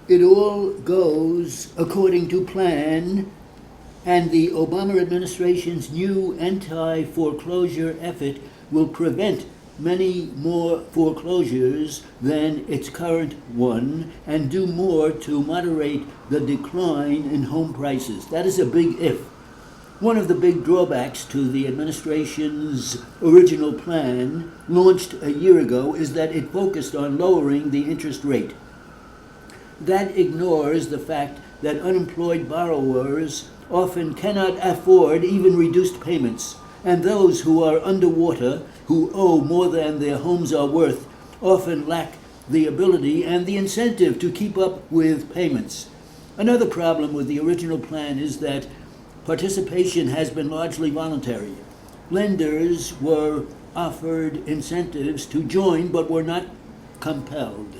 It all goes according to plan, and the Obama administration's new anti-foreclosure effort will prevent many more foreclosures than its current one and do more to moderate the decline in home prices. That is a big if. One of the big drawbacks to the administration's original plan, launched a year ago, is that it focused on lowering the interest rate. That ignores the fact that unemployed borrowers often cannot afford even reduced payments, and those who are underwater, who owe more than their homes are worth, often lack the ability and the incentive to keep up with payments. Another problem with the original plan is that participation has been largely voluntary. Lenders were offered incentives to join but were not compelled.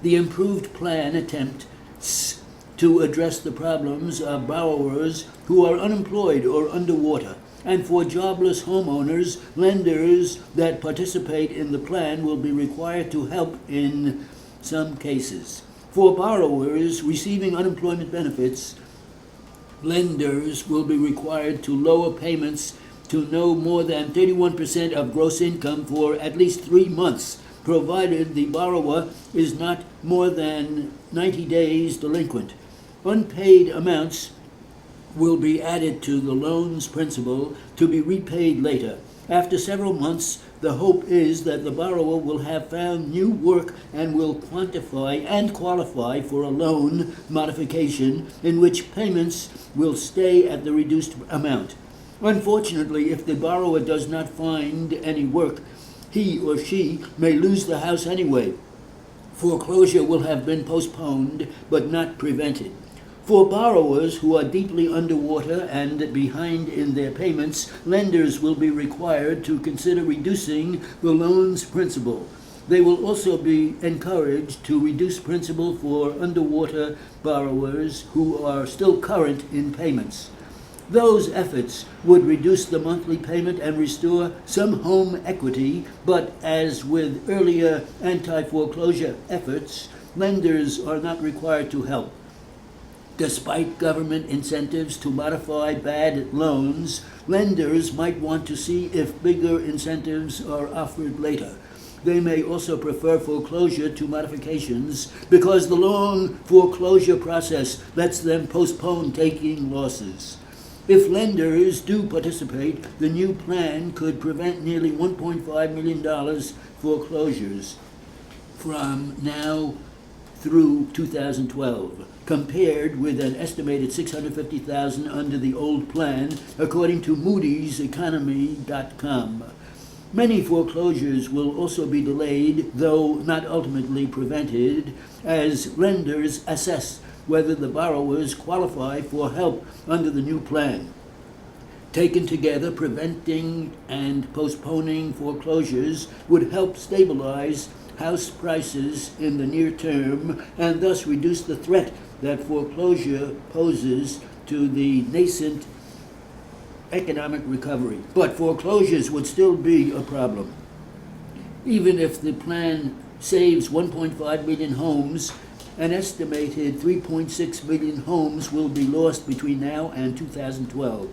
The improved plan attempts to address the problems of borrowers who are unemployed or underwater, and for jobless homeowners, lenders that participate in the plan will be required to help in some cases. For borrowers receiving unemployment benefits, lenders will be required to lower payments to no more than 31% of gross income for at least 3 months, provided the borrower is not more than 90 days delinquent. Unpaid amounts will be added to the loan's principal to be repaid later. After several months, the hope is that the borrower will have found new work and will quantify and qualify for a loan modification in which payments will stay at the reduced amount. Unfortunately, if the borrower does not find any work, he or she may lose the house anyway. Foreclosure will have been postponed but not prevented. For borrowers who are deeply underwater and behind in their payments, lenders will be required to consider reducing the loan's principal. They will also be encouraged to reduce principal for underwater borrowers who are still current in payments. Those efforts would reduce the monthly payment and restore some home equity, but as with earlier anti-foreclosure efforts, lenders are not required to help. Despite government incentives to modify bad loans, lenders might want to see if bigger incentives are offered later. They may also prefer foreclosure to modifications because the long foreclosure process lets them postpone taking losses. If lenders do participate, the new plan could prevent nearly $1.5 million foreclosures from now through 2012, compared with an estimated $650,000 under the old plan, according to Moody's Economy.com. Many foreclosures will also be delayed, though not ultimately prevented, as lenders assess whether the borrowers qualify for help under the new plan. Taken together, preventing and postponing foreclosures would help stabilize house prices in the near term and thus reduce the threat that foreclosure poses to the nascent economic recovery. But foreclosures would still be a problem. Even if the plan saves 1.5 million homes, an estimated 3.6 million homes will be lost between now and 2012.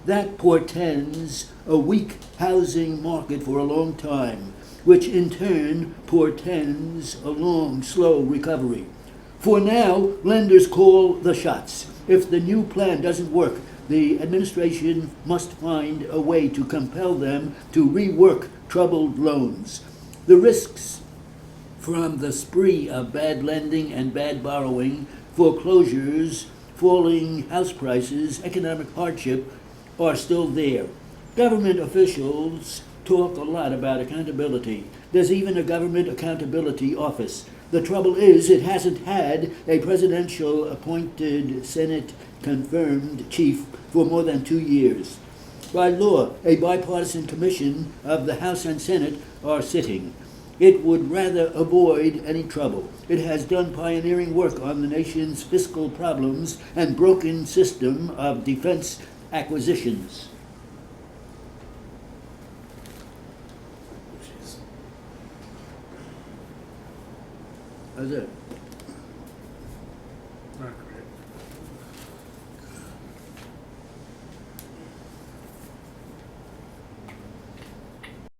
That portends a weak housing market for a long time, which in turn portends a long, slow recovery. For now, lenders call the shots. If the new plan doesn't work, the administration must find a way to compel them to rework troubled loans. The risks from the spree of bad lending and bad borrowing, foreclosures, falling house prices, economic hardship are still there. Government officials talk a lot about accountability. There's even a government accountability office. The trouble is, it hasn't had a presidential appointed, Senate confirmed chief for more than 2 years. By law, a bipartisan commission of the House and Senate are sitting. it would rather avoid any trouble. It has done pioneering work on the nation's fiscal problems and broken system of defense acquisitions. How's that? Alright.